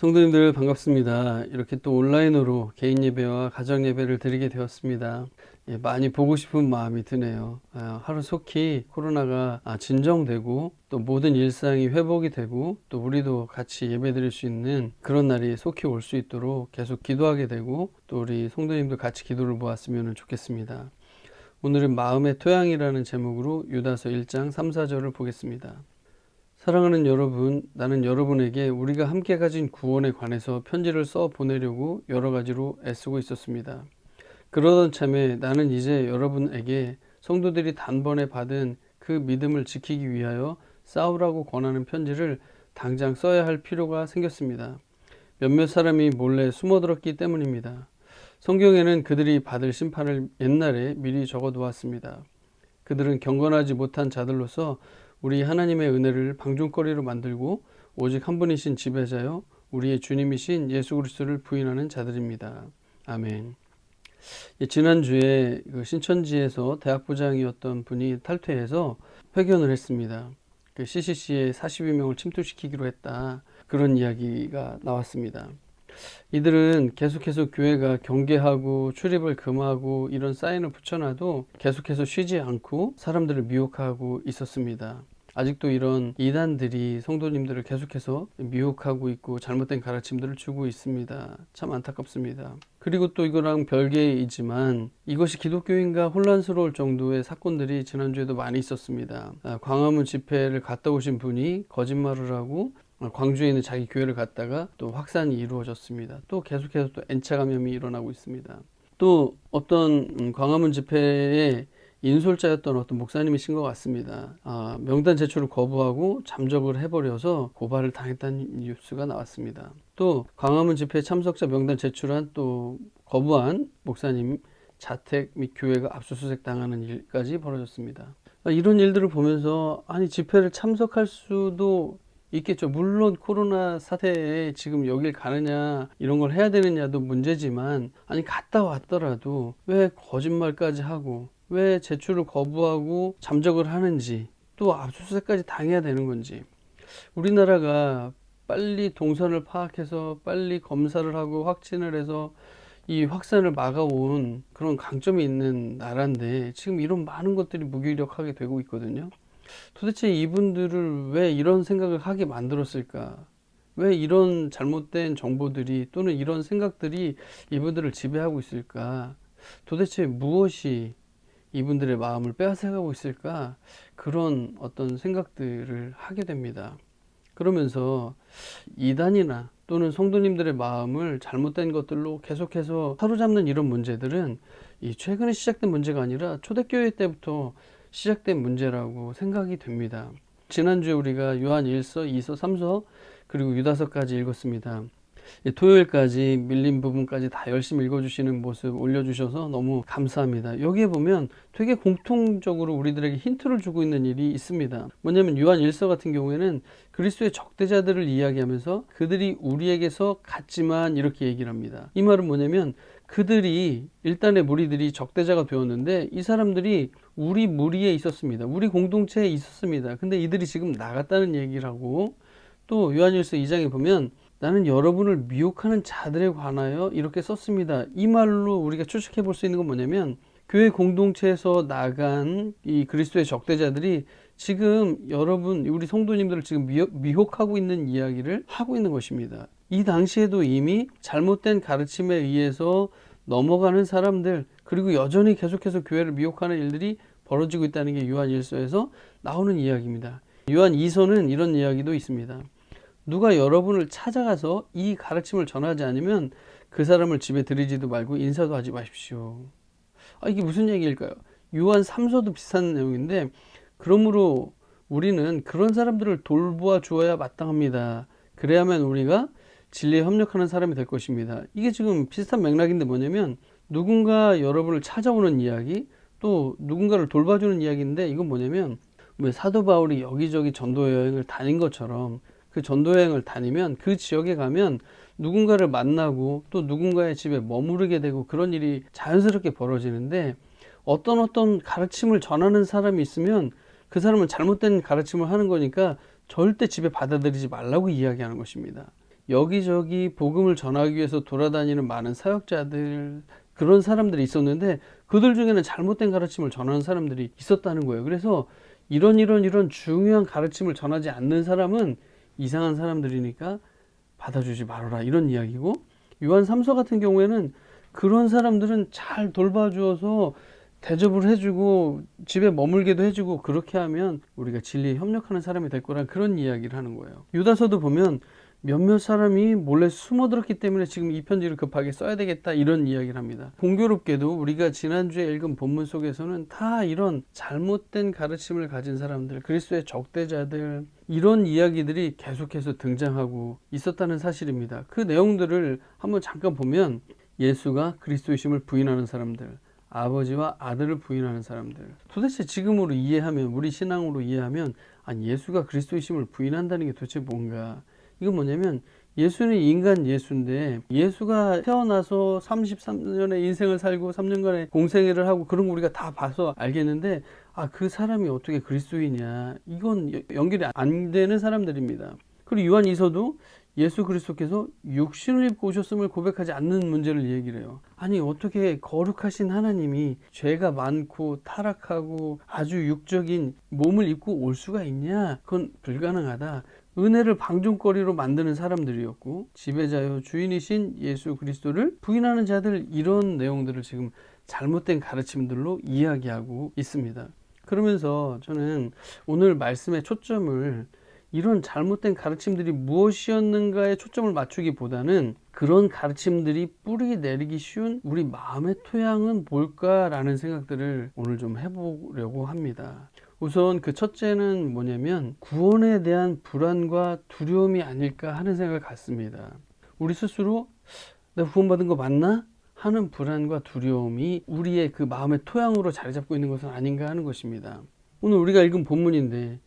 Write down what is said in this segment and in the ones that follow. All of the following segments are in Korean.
성도님들 반갑습니다. 이렇게 또 온라인으로 개인 예배와 가정 예배를 드리게 되었습니다. 많이 보고 싶은 마음이 드네요. 하루속히 코로나가 진정되고 또 모든 일상이 회복이 되고 또 우리도 같이 예배 드릴 수 있는 그런 날이 속히 올 수 있도록 계속 기도하게 되고 또 우리 성도님들 같이 기도를 모았으면 좋겠습니다. 오늘은 마음의 토양이라는 제목으로 유다서 1장 3, 4절을 보겠습니다. 사랑하는 여러분, 나는 여러분에게 우리가 함께 가진 구원에 관해서 편지를 써 보내려고 여러 가지로 애쓰고 있었습니다. 그러던 참에 나는 이제 여러분에게 성도들이 단번에 받은 그 믿음을 지키기 위하여 싸우라고 권하는 편지를 당장 써야 할 필요가 생겼습니다. 몇몇 사람이 몰래 숨어들었기 때문입니다. 성경에는 그들이 받을 심판을 옛날에 미리 적어두었습니다. 그들은 경건하지 못한 자들로서 우리 하나님의 은혜를 방종거리로 만들고 오직 한 분이신 지배자요 우리의 주님이신 예수 그리스도를 부인하는 자들입니다. 아멘. 지난주에 신천지에서 대학부장이었던 분이 탈퇴해서 회견을 했습니다. CCC의 42명을 침투시키기로 했다. 그런 이야기가 나왔습니다. 이들은 계속해서 교회가 경계하고 출입을 금하고 이런 사인을 붙여놔도 계속해서 쉬지 않고 사람들을 미혹하고 있었습니다. 아직도 이런 이단들이 성도님들을 계속해서 미혹하고 있고 잘못된 가르침들을 주고 있습니다. 참 안타깝습니다. 그리고 또 이거랑 별개이지만 이것이 기독교인가 혼란스러울 정도의 사건들이 지난주에도 많이 있었습니다. 광화문 집회를 갔다 오신 분이 거짓말을 하고 광주에 있는 자기 교회를 갔다가 또 확산이 이루어졌습니다. 또 계속해서 또 N차 감염이 일어나고 있습니다. 또 어떤 광화문 집회에 인솔자였던 어떤 목사님이신 것 같습니다. 명단 제출을 거부하고 잠적을 해버려서 고발을 당했다는 뉴스가 나왔습니다. 또 광화문 집회 참석자 명단 제출한 또 거부한 목사님 자택 및 교회가 압수수색 당하는 일까지 벌어졌습니다. 이런 일들을 보면서 아니 집회를 참석할 수도 있겠죠. 물론 코로나 사태에 지금 여길 가느냐 이런 걸 해야 되느냐도 문제지만 아니 갔다 왔더라도 왜 거짓말까지 하고 왜 제출을 거부하고 잠적을 하는지 또 압수수색까지 당해야 되는 건지 우리나라가 빨리 동선을 파악해서 빨리 검사를 하고 확진을 해서 이 확산을 막아온 그런 강점이 있는 나라인데 지금 이런 많은 것들이 무기력하게 되고 있거든요. 도대체 이분들을 왜 이런 생각을 하게 만들었을까? 왜 이런 잘못된 정보들이 또는 이런 생각들이 이분들을 지배하고 있을까? 도대체 무엇이 이분들의 마음을 빼앗아가고 있을까? 그런 어떤 생각들을 하게 됩니다. 그러면서 이단이나 또는 성도님들의 마음을 잘못된 것들로 계속해서 사로잡는 이런 문제들은 이 최근에 시작된 문제가 아니라 초대교회 때부터 시작된 문제라고 생각이 됩니다. 지난주에 우리가 요한 1서, 2서, 3서 그리고 유다서까지 읽었습니다. 토요일까지 밀린 부분까지 다 열심히 읽어주시는 모습 올려주셔서 너무 감사합니다. 여기에 보면 되게 공통적으로 우리들에게 힌트를 주고 있는 일이 있습니다. 뭐냐면 요한 1서 같은 경우에는 그리스도의 적대자들을 이야기하면서 그들이 우리에게서 갔지만 이렇게 얘기를 합니다. 이 말은 뭐냐면 그들이 일단의 무리들이 적대자가 되었는데 이 사람들이 우리 무리에 있었습니다. 우리 공동체에 있었습니다. 근데 이들이 지금 나갔다는 얘기를 하고 또 요한일서 2장에 보면 나는 여러분을 미혹하는 자들에 관하여 이렇게 썼습니다. 이 말로 우리가 추측해 볼 수 있는 건 뭐냐면 교회 공동체에서 나간 이 그리스도의 적대자들이 지금 여러분 우리 성도님들을 지금 미혹하고 있는 이야기를 하고 있는 것입니다. 이 당시에도 이미 잘못된 가르침에 의해서 넘어가는 사람들 그리고 여전히 계속해서 교회를 미혹하는 일들이 벌어지고 있다는 게 요한 1서에서 나오는 이야기입니다. 요한 2서는 이런 이야기도 있습니다. 누가 여러분을 찾아가서 이 가르침을 전하지 않으면 그 사람을 집에 들이지도 말고 인사도 하지 마십시오. 이게 무슨 얘기일까요? 요한 3서도 비슷한 내용인데 그러므로 우리는 그런 사람들을 돌보아 주어야 마땅합니다. 그래야만 우리가 진리에 협력하는 사람이 될 것입니다. 이게 지금 비슷한 맥락인데 뭐냐면 누군가 여러분을 찾아오는 이야기 또 누군가를 돌봐주는 이야기인데 이건 뭐냐면 사도 바울이 여기저기 전도 여행을 다닌 것처럼 그 전도 여행을 다니면 그 지역에 가면 누군가를 만나고 또 누군가의 집에 머무르게 되고 그런 일이 자연스럽게 벌어지는데 어떤 가르침을 전하는 사람이 있으면 그 사람은 잘못된 가르침을 하는 거니까 절대 집에 받아들이지 말라고 이야기하는 것입니다. 여기저기 복음을 전하기 위해서 돌아다니는 많은 사역자들, 그런 사람들이 있었는데 그들 중에는 잘못된 가르침을 전하는 사람들이 있었다는 거예요. 그래서 이런 중요한 가르침을 전하지 않는 사람은 이상한 사람들이니까 받아주지 말아라, 이런 이야기고, 요한 3서 같은 경우에는 그런 사람들은 잘 돌봐주어서 대접을 해주고 집에 머물게도 해주고, 그렇게 하면 우리가 진리에 협력하는 사람이 될 거란 그런 이야기를 하는 거예요. 유다서도 보면 몇몇 사람이 몰래 숨어들었기 때문에 지금 이 편지를 급하게 써야 되겠다, 이런 이야기를 합니다. 공교롭게도 우리가 지난주에 읽은 본문 속에서는 다 이런 잘못된 가르침을 가진 사람들, 그리스도의 적대자들, 이런 이야기들이 계속해서 등장하고 있었다는 사실입니다. 그 내용들을 한번 잠깐 보면, 예수가 그리스도이심을 부인하는 사람들, 아버지와 아들을 부인하는 사람들, 도대체 지금으로 이해하면, 우리 신앙으로 이해하면, 아니 예수가 그리스도이심을 부인한다는 게 도대체 뭔가, 이건 뭐냐면 예수는 인간 예수인데, 예수가 태어나서 33년의 인생을 살고 3년간의 공생애를 하고 그런 거 우리가 다 봐서 알겠는데, 그 사람이 어떻게 그리스도이냐, 이건 연결이 안 되는 사람들입니다. 그리고 요한 2서도 예수 그리스도께서 육신을 입고 오셨음을 고백하지 않는 문제를 얘기를 해요. 아니 어떻게 거룩하신 하나님이 죄가 많고 타락하고 아주 육적인 몸을 입고 올 수가 있냐, 그건 불가능하다. 은혜를 방종거리로 만드는 사람들이었고, 지배자요 주인이신 예수 그리스도를 부인하는 자들, 이런 내용들을 지금 잘못된 가르침들로 이야기하고 있습니다. 그러면서 저는 오늘 말씀의 초점을 이런 잘못된 가르침들이 무엇이었는가에 초점을 맞추기보다는, 그런 가르침들이 뿌리 내리기 쉬운 우리 마음의 토양은 뭘까라는 생각들을 오늘 좀 해보려고 합니다. 우선 그 첫째는 뭐냐면 구원에 대한 불안과 두려움이 아닐까 하는 생각을 갖습니다. 우리 스스로 내가 구원받은 거 맞나? 하는 불안과 두려움이 우리의 그 마음의 토양으로 자리 잡고 있는 것은 아닌가 하는 것입니다. 오늘 우리가 읽은 본문인데,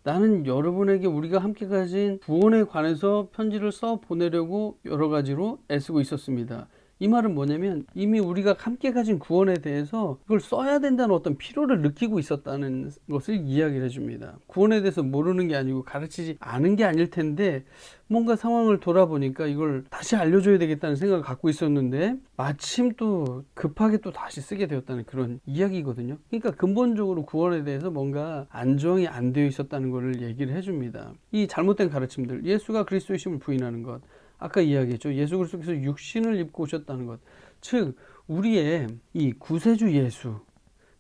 나는 여러분에게 우리가 함께 가진 구원에 관해서 편지를 써 보내려고 여러 가지로 애쓰고 있었습니다. 이 말은 뭐냐면 이미 우리가 함께 가진 구원에 대해서 그걸 써야 된다는 어떤 필요를 느끼고 있었다는 것을 이야기를 해줍니다. 구원에 대해서 모르는 게 아니고 가르치지 않은 게 아닐 텐데, 뭔가 상황을 돌아보니까 이걸 다시 알려줘야 되겠다는 생각을 갖고 있었는데 마침 또 급하게 또 다시 쓰게 되었다는 그런 이야기거든요. 그러니까 근본적으로 구원에 대해서 뭔가 안정이 안 되어 있었다는 것을 얘기를 해줍니다. 이 잘못된 가르침들, 예수가 그리스도이심을 부인하는 것, 아까 이야기했죠. 예수 그리스도께서 육신을 입고 오셨다는 것, 즉 우리의 이 구세주 예수,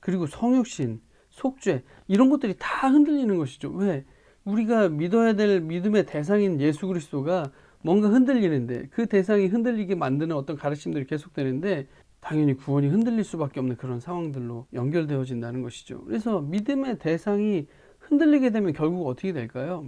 그리고 성육신, 속죄, 이런 것들이 다 흔들리는 것이죠. 왜? 우리가 믿어야 될 믿음의 대상인 예수 그리스도가 뭔가 흔들리는데, 그 대상이 흔들리게 만드는 어떤 가르침들이 계속되는데, 당연히 구원이 흔들릴 수밖에 없는 그런 상황들로 연결되어진다는 것이죠. 그래서 믿음의 대상이 흔들리게 되면 결국 어떻게 될까요?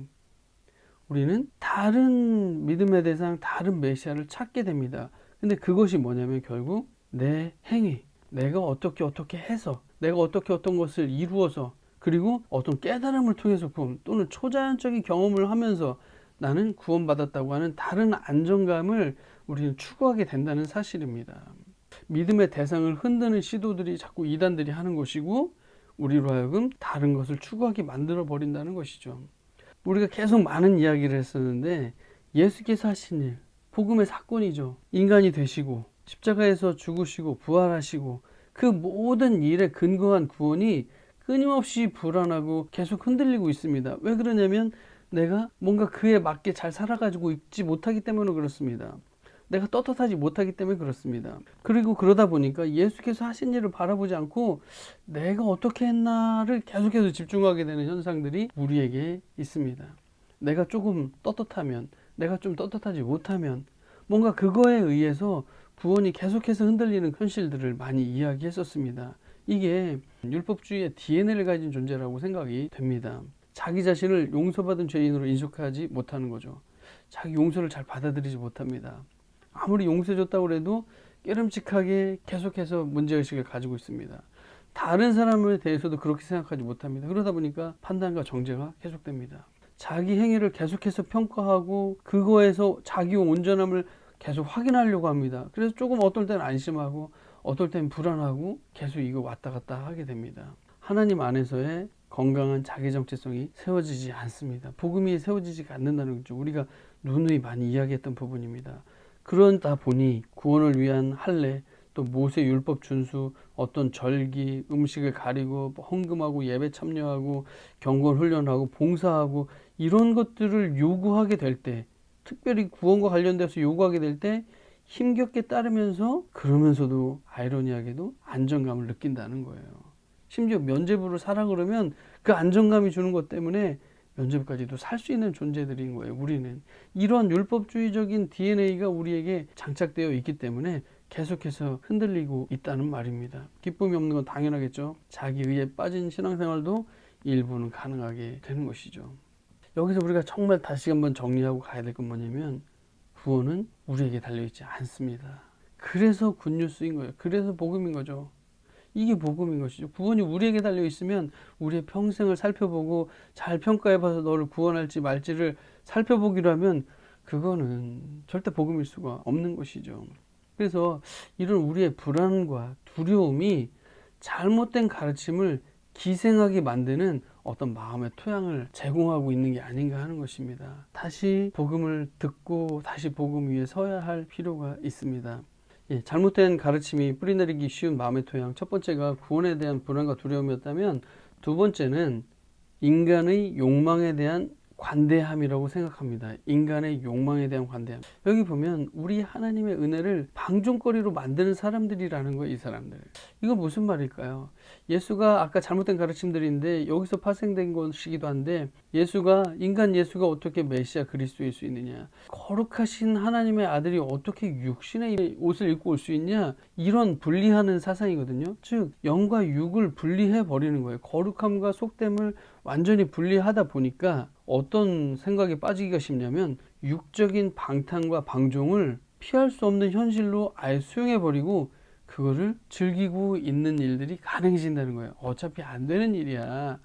우리는 다른 믿음의 대상, 다른 메시아를 찾게 됩니다. 근데 그것이 뭐냐면 결국 내 행위, 내가 어떻게 해서, 내가 어떤 것을 이루어서, 그리고 어떤 깨달음을 통해서 구원, 또는 초자연적인 경험을 하면서 나는 구원받았다고 하는 다른 안정감을 우리는 추구하게 된다는 사실입니다. 믿음의 대상을 흔드는 시도들이 자꾸 이단들이 하는 것이고, 우리로 하여금 다른 것을 추구하게 만들어 버린다는 것이죠. 우리가 계속 많은 이야기를 했었는데, 예수께서 하신 일, 복음의 사건이죠. 인간이 되시고 십자가에서 죽으시고 부활하시고 그 모든 일에 근거한 구원이 끊임없이 불안하고 계속 흔들리고 있습니다. 왜 그러냐면 내가 뭔가 그에 맞게 잘 살아가지고 있지 못하기 때문에 그렇습니다. 내가 떳떳하지 못하기 때문에 그렇습니다. 그리고 그러다 보니까 예수께서 하신 일을 바라보지 않고 내가 어떻게 했나를 계속해서 집중하게 되는 현상들이 우리에게 있습니다. 내가 조금 떳떳하면, 내가 좀 떳떳하지 못하면, 뭔가 그거에 의해서 구원이 계속해서 흔들리는 현실들을 많이 이야기했었습니다. 이게 율법주의의 DNA를 가진 존재라고 생각이 됩니다. 자기 자신을 용서받은 죄인으로 인식하지 못하는 거죠. 자기 용서를 잘 받아들이지 못합니다. 아무리 용서해줬다고 해도 깨름칙하게 계속해서 문제의식을 가지고 있습니다. 다른 사람에 대해서도 그렇게 생각하지 못합니다. 그러다 보니까 판단과 정죄가 계속됩니다. 자기 행위를 계속해서 평가하고 그거에서 자기 온전함을 계속 확인하려고 합니다. 그래서 조금 어떨 때는 안심하고 어떨 때는 불안하고 계속 이거 왔다 갔다 하게 됩니다. 하나님 안에서의 건강한 자기 정체성이 세워지지 않습니다. 복음이 세워지지 않는다는 거죠. 우리가 누누이 많이 이야기했던 부분입니다. 그러다 보니 구원을 위한 할례, 또 모세 율법 준수, 어떤 절기, 음식을 가리고 헌금하고 예배 참여하고 경건 훈련하고 봉사하고 이런 것들을 요구하게 될 때, 특별히 구원과 관련돼서 요구하게 될 때 힘겹게 따르면서 그러면서도 아이러니하게도 안정감을 느낀다는 거예요. 심지어 면죄부를 사라 그러면 그 안정감이 주는 것 때문에 면죄부까지도 살 수 있는 존재들인 거예요. 우리는 이런 율법주의적인 DNA가 우리에게 장착되어 있기 때문에 계속해서 흔들리고 있다는 말입니다. 기쁨이 없는 건 당연하겠죠. 자기 의에 빠진 신앙생활도 일부는 가능하게 되는 것이죠. 여기서 우리가 정말 다시 한번 정리하고 가야 될 건 뭐냐면 구원은 우리에게 달려있지 않습니다. 그래서 굿뉴스인 거예요. 그래서 복음인 거죠. 이게 복음인 것이죠. 구원이 우리에게 달려있으면 우리의 평생을 살펴보고 잘 평가해봐서 너를 구원할지 말지를 살펴보기로 하면 그거는 절대 복음일 수가 없는 것이죠. 그래서 이런 우리의 불안과 두려움이 잘못된 가르침을 기생하게 만드는 어떤 마음의 토양을 제공하고 있는 게 아닌가 하는 것입니다. 다시 복음을 듣고 다시 복음 위에 서야 할 필요가 있습니다. 잘못된 가르침이 뿌리내리기 쉬운 마음의 토양, 첫 번째가 구원에 대한 불안과 두려움이었다면 두 번째는 인간의 욕망에 대한 관대함이라고 생각합니다. 인간의 욕망에 대한 관대함. 여기 보면 우리 하나님의 은혜를 방종거리로 만드는 사람들이라는 거예요. 이 사람들. 이거 무슨 말일까요? 예수가 아까 잘못된 가르침들인데 여기서 파생된 것이기도 한데 인간 예수가 어떻게 메시아 그리스도일 수 있느냐, 거룩하신 하나님의 아들이 어떻게 육신의 옷을 입고 올 수 있냐, 이런 분리하는 사상이거든요. 즉 영과 육을 분리해 버리는 거예요. 거룩함과 속됨을 완전히 분리하다 보니까 어떤 생각에 빠지기가 쉽냐면 육적인 방탕과 방종을 피할 수 없는 현실로 아예 수용해 버리고 그거를 즐기고 있는 일들이 가능해진다는 거예요. 어차피 안 되는 일이야.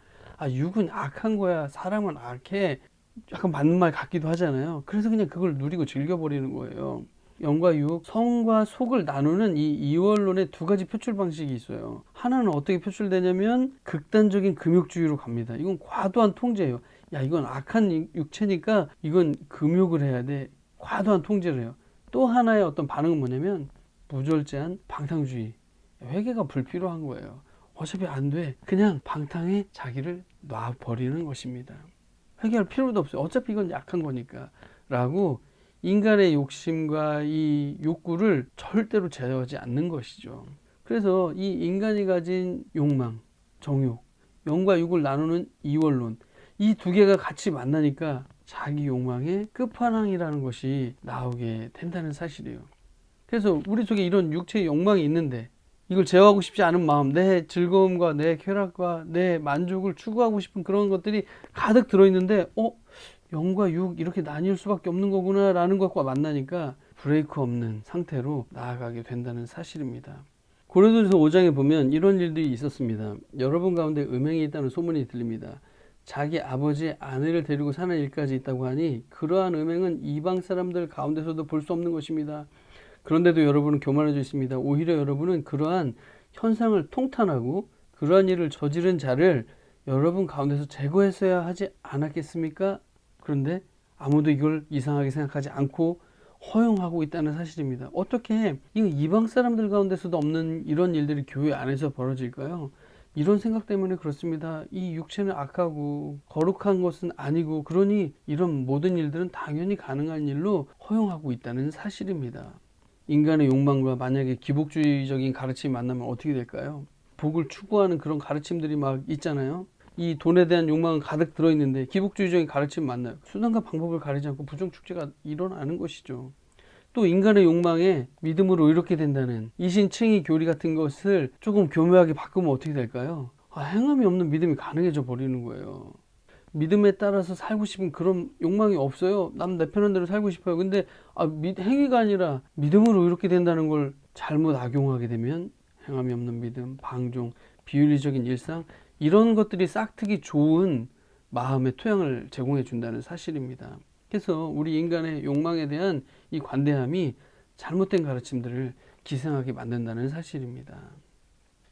육은 악한 거야. 사람은 악해. 약간 맞는 말 같기도 하잖아요. 그래서 그냥 그걸 누리고 즐겨버리는 거예요. 영과 육, 성과 속을 나누는 이 이원론의 두 가지 표출 방식이 있어요. 하나는 어떻게 표출되냐면 극단적인 금욕주의로 갑니다. 이건 과도한 통제예요. 야, 이건 악한 육체니까 이건 금욕을 해야 돼. 과도한 통제를 해요. 또 하나의 어떤 반응은 뭐냐면 무절제한 방탕주의. 회개가 불필요한 거예요. 어차피 안 돼. 그냥 방탕에 자기를 놔버리는 것입니다. 회개할 필요도 없어요. 어차피 이건 약한 거니까. 라고 인간의 욕심과 이 욕구를 절대로 제어하지 않는 것이죠. 그래서 이 인간이 가진 욕망, 정욕, 영과 육을 나누는 이원론, 이 두 개가 같이 만나니까 자기 욕망의 끝판왕이라는 것이 나오게 된다는 사실이에요. 그래서 우리 속에 이런 육체의 욕망이 있는데 이걸 제어하고 싶지 않은 마음, 내 즐거움과 내 쾌락과 내 만족을 추구하고 싶은 그런 것들이 가득 들어있는데 영과 육 이렇게 나뉠 수밖에 없는 거구나 라는 것과 만나니까 브레이크 없는 상태로 나아가게 된다는 사실입니다. 고린도전서 5장에 보면 이런 일들이 있었습니다. 여러분 가운데 음행이 있다는 소문이 들립니다. 자기 아버지의 아내를 데리고 사는 일까지 있다고 하니 그러한 음행은 이방 사람들 가운데서도 볼 수 없는 것입니다. 그런데도 여러분은 교만해져 있습니다. 오히려 여러분은 그러한 현상을 통탄하고 그러한 일을 저지른 자를 여러분 가운데서 제거했어야 하지 않았겠습니까? 그런데 아무도 이걸 이상하게 생각하지 않고 허용하고 있다는 사실입니다. 어떻게 이 이방 사람들 가운데서도 없는 이런 일들이 교회 안에서 벌어질까요? 이런 생각 때문에 그렇습니다. 이 육체는 악하고 거룩한 것은 아니고 그러니 이런 모든 일들은 당연히 가능한 일로 허용하고 있다는 사실입니다. 인간의 욕망과 만약에 기복주의적인 가르침이 만나면 어떻게 될까요? 복을 추구하는 그런 가르침들이 막 있잖아요. 이 돈에 대한 욕망은 가득 들어있는데 기복주의적인 가르침 만나요. 수단과 방법을 가리지 않고 부정축제가 일어나는 것이죠. 또 인간의 욕망에 믿음으로 이렇게 된다는 이신칭의 교리 같은 것을 조금 교묘하게 바꾸면 어떻게 될까요? 행함이 없는 믿음이 가능해져 버리는 거예요. 믿음에 따라서 살고 싶은 그런 욕망이 없어요. 난 내 편한 대로 살고 싶어요. 근데 행위가 아니라 믿음으로 이렇게 된다는 걸 잘못 악용하게 되면 행함이 없는 믿음, 방종, 비윤리적인 일상 이런 것들이 싹트기 좋은 마음의 토양을 제공해 준다는 사실입니다. 그래서 우리 인간의 욕망에 대한 이 관대함이 잘못된 가르침들을 기생하게 만든다는 사실입니다.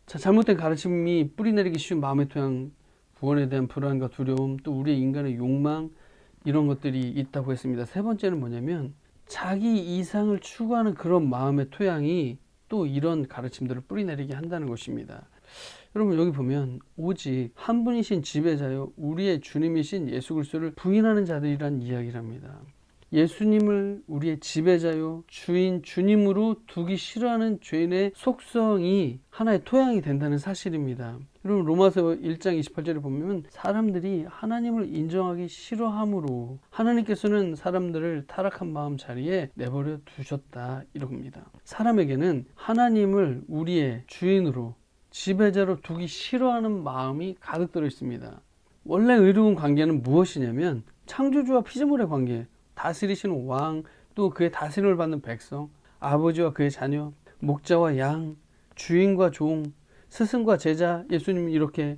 자, 잘못된 가르침이 뿌리내리기 쉬운 마음의 토양, 구원에 대한 불안과 두려움, 또 우리의 인간의 욕망 이런 것들이 있다고 했습니다. 세 번째는 뭐냐면 자기 이상을 추구하는 그런 마음의 토양이 또 이런 가르침들을 뿌리내리게 한다는 것입니다. 여러분 여기 보면 오직 한 분이신 지배자요 우리의 주님이신 예수 그리스도를 부인하는 자들이란 이야기를 합니다. 예수님을 우리의 지배자요 주인 주님으로 두기 싫어하는 죄인의 속성이 하나의 토양이 된다는 사실입니다. 여러분 로마서 1장 28절에 보면 사람들이 하나님을 인정하기 싫어함으로 하나님께서는 사람들을 타락한 마음 자리에 내버려 두셨다 이럽니다. 사람에게는 하나님을 우리의 주인으로 지배자로 두기 싫어하는 마음이 가득 들어 있습니다. 원래 의로운 관계는 무엇이냐면 창조주와 피조물의 관계, 다스리시는 왕, 또 그의 다스림을 받는 백성, 아버지와 그의 자녀, 목자와 양, 주인과 종, 스승과 제자, 예수님 이렇게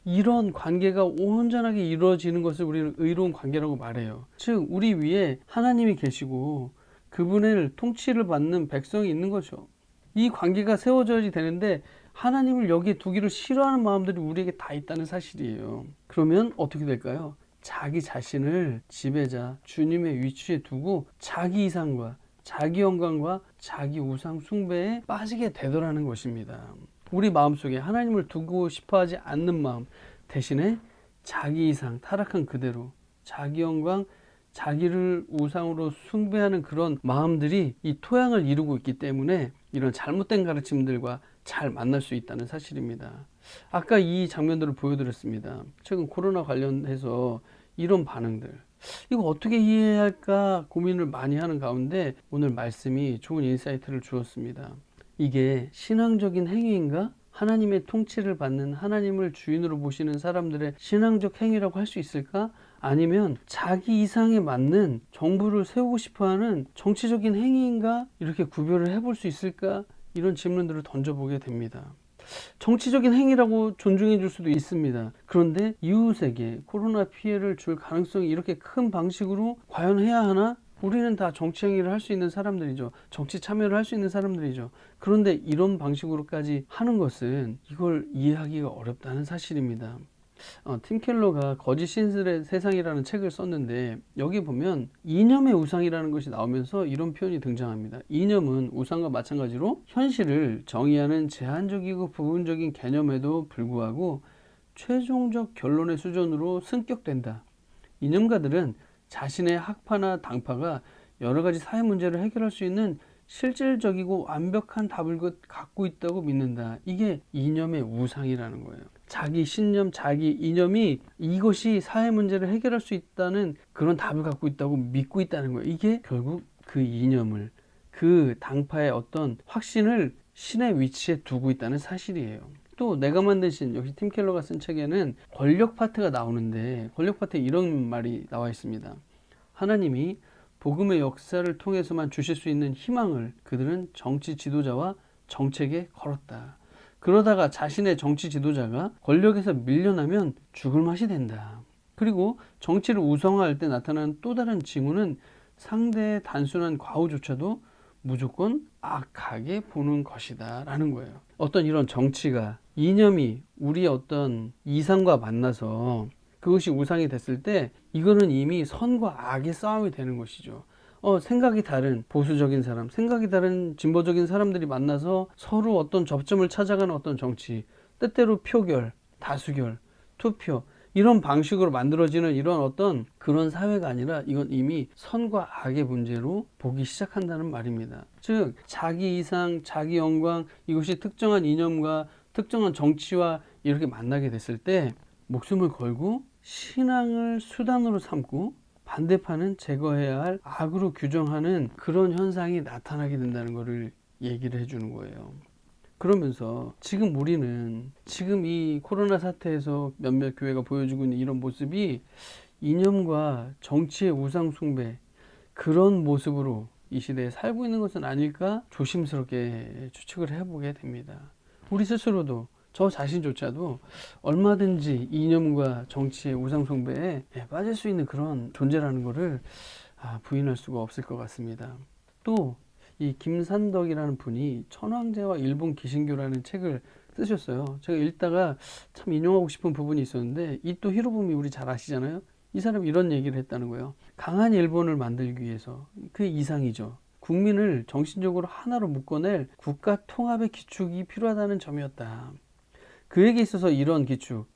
이런 관계가 온전하게 이루어지는 것을 우리는 의로운 관계라고 말해요. 즉 우리 위에 하나님이 계시고 그분의 통치를 받는 백성이 있는 거죠. 이 관계가 세워져야 되는데 하나님을 여기에 두기를 싫어하는 마음들이 우리에게 다 있다는 사실이에요. 그러면 어떻게 될까요? 자기 자신을 지배자, 주님의 위치에 두고 자기 이상과 자기 영광과 자기 우상 숭배에 빠지게 되더라는 것입니다. 우리 마음속에 하나님을 두고 싶어하지 않는 마음 대신에 자기 이상, 타락한 그대로 자기 영광, 자기를 우상으로 숭배하는 그런 마음들이 이 토양을 이루고 있기 때문에 이런 잘못된 가르침들과 잘 만날 수 있다는 사실입니다. 아까 이 장면들을 보여드렸습니다. 최근 코로나 관련해서 이런 반응들 이거 어떻게 이해해야 할까 고민을 많이 하는 가운데 오늘 말씀이 좋은 인사이트를 주었습니다. 이게 신앙적인 행위인가? 하나님의 통치를 받는 하나님을 주인으로 보시는 사람들의 신앙적 행위라고 할 수 있을까? 아니면 자기 이상에 맞는 정부를 세우고 싶어하는 정치적인 행위인가? 이렇게 구별을 해볼 수 있을까? 이런 질문들을 던져보게 됩니다. 정치적인 행위라고 존중해 줄 수도 있습니다. 그런데 이웃에게 코로나 피해를 줄 가능성이 이렇게 큰 방식으로 과연 해야 하나? 우리는 다 정치 행위를 할 수 있는 사람들이죠. 정치 참여를 할 수 있는 사람들이죠. 그런데 이런 방식으로까지 하는 것은 이걸 이해하기가 어렵다는 사실입니다. 팀 켈러가 거짓 신들의 세상이라는 책을 썼는데 여기 보면 이념의 우상이라는 것이 나오면서 이런 표현이 등장합니다. 이념은 우상과 마찬가지로 현실을 정의하는 제한적이고 부분적인 개념에도 불구하고 최종적 결론의 수준으로 승격된다. 이념가들은 자신의 학파나 당파가 여러 가지 사회 문제를 해결할 수 있는 실질적이고 완벽한 답을 갖고 있다고 믿는다. 이게 이념의 우상이라는 거예요. 자기 신념, 자기 이념이 이것이 사회 문제를 해결할 수 있다는 그런 답을 갖고 있다고 믿고 있다는 거예요. 이게 결국 그 이념을, 그 당파의 어떤 확신을 신의 위치에 두고 있다는 사실이에요. 또 내가 만든 신, 역시 팀 켈러가 쓴 책에는 권력 파트가 나오는데 권력 파트에 이런 말이 나와 있습니다. 하나님이 복음의 역사를 통해서만 주실 수 있는 희망을 그들은 정치 지도자와 정책에 걸었다. 그러다가 자신의 정치 지도자가 권력에서 밀려나면 죽을 맛이 된다. 그리고 정치를 우상화할 때 나타나는 또 다른 징후는 상대의 단순한 과오조차도 무조건 악하게 보는 것이다 라는 거예요. 어떤 이런 정치가 이념이 우리의 어떤 이상과 만나서 그것이 우상이 됐을 때 이거는 이미 선과 악의 싸움이 되는 것이죠. 생각이 다른 보수적인 사람, 생각이 다른 진보적인 사람들이 만나서 서로 어떤 접점을 찾아가는 어떤 정치, 때때로 표결, 다수결, 투표 이런 방식으로 만들어지는 이런 어떤 그런 사회가 아니라 이건 이미 선과 악의 문제로 보기 시작한다는 말입니다. 즉 자기 이상, 자기 영광 이것이 특정한 이념과 특정한 정치와 이렇게 만나게 됐을 때 목숨을 걸고 신앙을 수단으로 삼고 반대파는 제거해야 할 악으로 규정하는 그런 현상이 나타나게 된다는 것을 얘기를 해주는 거예요. 그러면서 지금 우리는 지금 이 코로나 사태에서 몇몇 교회가 보여주고 있는 이런 모습이 이념과 정치의 우상 숭배 그런 모습으로 이 시대에 살고 있는 것은 아닐까 조심스럽게 추측을 해보게 됩니다. 우리 스스로도 저 자신조차도 얼마든지 이념과 정치의 우상 숭배에 빠질 수 있는 그런 존재라는 것을 부인할 수가 없을 것 같습니다. 또 이 김산덕이라는 분이 천황제와 일본 기신교라는 책을 쓰셨어요. 제가 읽다가 참 인용하고 싶은 부분이 있었는데 이 또 히로부미 우리 잘 아시잖아요. 이 사람이 이런 얘기를 했다는 거예요. 강한 일본을 만들기 위해서, 그 이상이죠. 국민을 정신적으로 하나로 묶어낼 국가 통합의 기축이 필요하다는 점이었다. 그에게 있어서 이런 기축,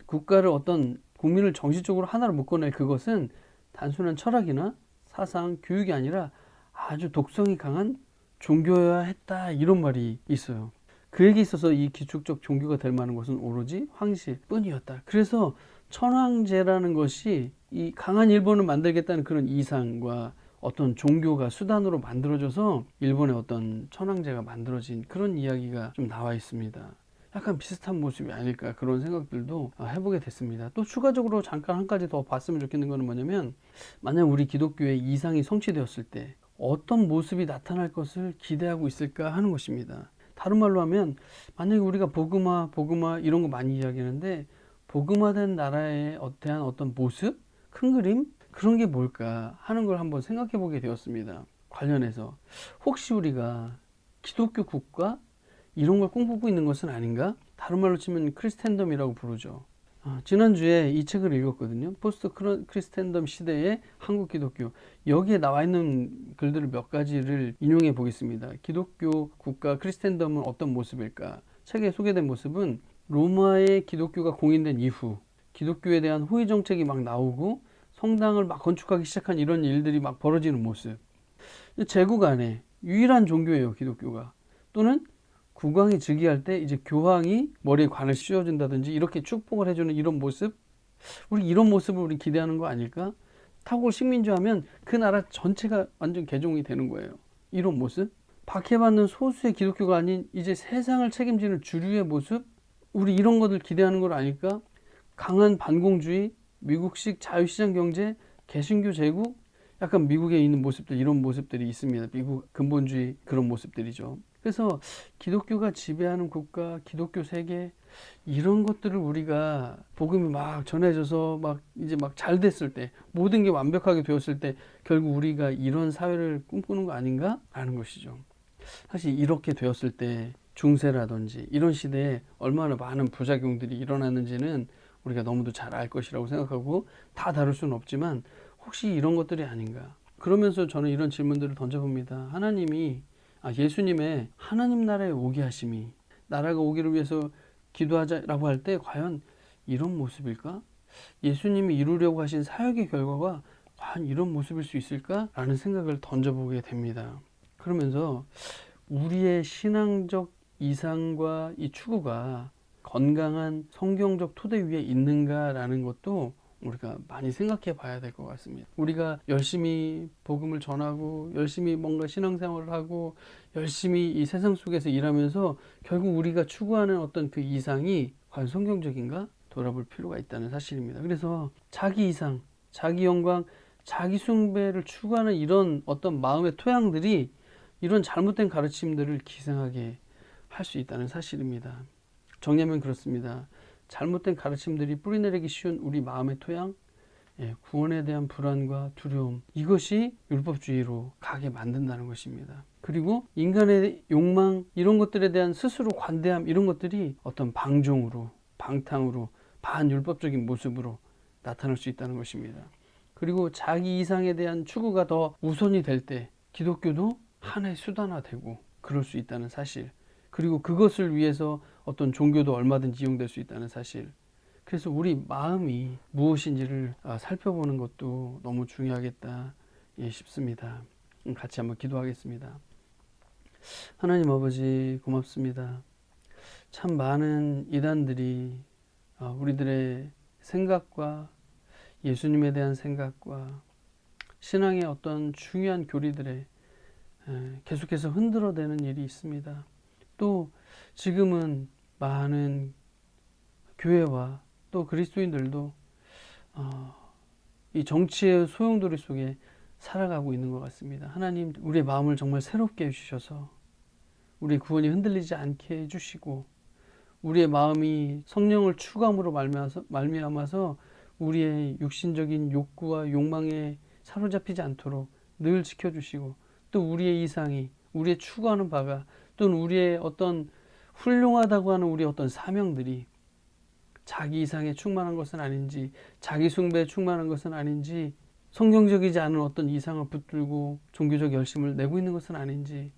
국가를 어떤 국민을 정신적으로 하나로 묶어낼 그것은 단순한 철학이나 사상, 교육이 아니라 아주 독성이 강한 종교여야 했다. 이런 말이 있어요. 그에게 있어서 이 기축적 종교가 될 만한 것은 오로지 황실뿐이었다. 그래서 천황제라는 것이 이 강한 일본을 만들겠다는 그런 이상과 어떤 종교가 수단으로 만들어져서 일본의 어떤 천황제가 만들어진 그런 이야기가 좀 나와 있습니다. 약간 비슷한 모습이 아닐까, 그런 생각들도 해보게 됐습니다. 또 추가적으로 잠깐 한 가지 더 봤으면 좋겠는 거는 뭐냐면, 만약 우리 기독교의 이상이 성취되었을 때 어떤 모습이 나타날 것을 기대하고 있을까 하는 것입니다. 다른 말로 하면, 만약에 우리가 복음화 이런 거 많이 이야기하는데, 복음화된 나라에 대한 어떤 모습, 큰 그림, 그런 게 뭘까 하는 걸 한번 생각해 보게 되었습니다. 관련해서 혹시 우리가 기독교 국가 이런 걸 꿈꾸고 있는 것은 아닌가? 다른 말로 치면 크리스텐덤이라고 부르죠. 지난주에 이 책을 읽었거든요. 포스트 크리스텐덤 시대의 한국 기독교. 여기에 나와 있는 글들을 몇 가지를 인용해 보겠습니다. 기독교 국가 크리스텐덤은 어떤 모습일까? 책에 소개된 모습은 로마의 기독교가 공인된 이후 기독교에 대한 호위 정책이 막 나오고 성당을 막 건축하기 시작한 이런 일들이 막 벌어지는 모습. 제국 안에 유일한 종교예요, 기독교가. 또는 국왕이 즉위할 때 이제 교황이 머리에 관을 씌워준다든지 이렇게 축복을 해주는 이런 모습, 우리 이런 모습을 우리 기대하는 거 아닐까? 타고 식민지하면 그 나라 전체가 완전 개종이 되는 거예요. 이런 모습, 박해받는 소수의 기독교가 아닌 이제 세상을 책임지는 주류의 모습, 우리 이런 것들 기대하는 걸 아닐까? 강한 반공주의, 미국식 자유시장 경제, 개신교 제국, 약간 미국에 있는 모습들, 이런 모습들이 있습니다. 미국 근본주의 그런 모습들이죠. 그래서 기독교가 지배하는 국가, 기독교 세계, 이런 것들을 우리가 복음이 막 전해져서 막 이제 막 잘 됐을 때, 모든 게 완벽하게 되었을 때 결국 우리가 이런 사회를 꿈꾸는 거 아닌가? 라는 것이죠. 사실 이렇게 되었을 때 중세라든지 이런 시대에 얼마나 많은 부작용들이 일어났는지는 우리가 너무도 잘 알 것이라고 생각하고, 다 다룰 수는 없지만 혹시 이런 것들이 아닌가? 그러면서 저는 이런 질문들을 던져봅니다. 예수님의 하나님 나라에 오게 하심이, 나라가 오기를 위해서 기도하자라고 할 때 과연 이런 모습일까? 예수님이 이루려고 하신 사역의 결과가 과연 이런 모습일 수 있을까? 라는 생각을 던져보게 됩니다. 그러면서 우리의 신앙적 이상과 이 추구가 건강한 성경적 토대 위에 있는가라는 것도 우리가 많이 생각해 봐야 될 것 같습니다. 우리가 열심히 복음을 전하고 열심히 뭔가 신앙생활을 하고 열심히 이 세상 속에서 일하면서 결국 우리가 추구하는 어떤 그 이상이 과연 성경적인가? 돌아볼 필요가 있다는 사실입니다. 그래서 자기 이상, 자기 영광, 자기 숭배를 추구하는 이런 어떤 마음의 토양들이 이런 잘못된 가르침들을 기생하게 할 수 있다는 사실입니다. 정리하면 그렇습니다. 잘못된 가르침들이 뿌리내리기 쉬운 우리 마음의 토양, 구원에 대한 불안과 두려움, 이것이 율법주의로 가게 만든다는 것입니다. 그리고 인간의 욕망, 이런 것들에 대한 스스로 관대함, 이런 것들이 어떤 방종으로, 방탕으로, 반율법적인 모습으로 나타날 수 있다는 것입니다. 그리고 자기 이상에 대한 추구가 더 우선이 될 때 기독교도 하나의 수단화되고 그럴 수 있다는 사실, 그리고 그것을 위해서 어떤 종교도 얼마든지 이용될 수 있다는 사실. 그래서 우리 마음이 무엇인지를 살펴보는 것도 너무 중요하겠다 싶습니다. 같이 한번 기도하겠습니다. 하나님 아버지, 고맙습니다. 참 많은 이단들이 우리들의 생각과 예수님에 대한 생각과 신앙의 어떤 중요한 교리들에 계속해서 흔들어대는 일이 있습니다. 또 지금은 많은 교회와 또 그리스도인들도 이 정치의 소용돌이 속에 살아가고 있는 것 같습니다. 하나님, 우리의 마음을 정말 새롭게 해주셔서 우리의 구원이 흔들리지 않게 해주시고, 우리의 마음이 성령을 추구함으로 말미암아서 우리의 육신적인 욕구와 욕망에 사로잡히지 않도록 늘 지켜주시고, 또 우리의 이상이, 우리의 추구하는 바가, 또는 우리의 어떤 훌륭하다고 하는 우리의 어떤 사명들이 자기 이상에 충만한 것은 아닌지, 자기 숭배에 충만한 것은 아닌지, 성경적이지 않은 어떤 이상을 붙들고 종교적 열심을 내고 있는 것은 아닌지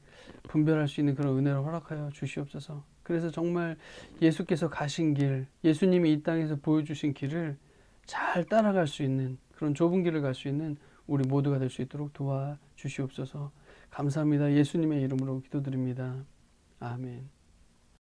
분별할 수 있는 그런 은혜를 허락하여 주시옵소서. 그래서 정말 예수께서 가신 길, 예수님이 이 땅에서 보여주신 길을 잘 따라갈 수 있는, 그런 좁은 길을 갈 수 있는 우리 모두가 될 수 있도록 도와주시옵소서. 감사합니다. 예수님의 이름으로 기도드립니다. 아멘.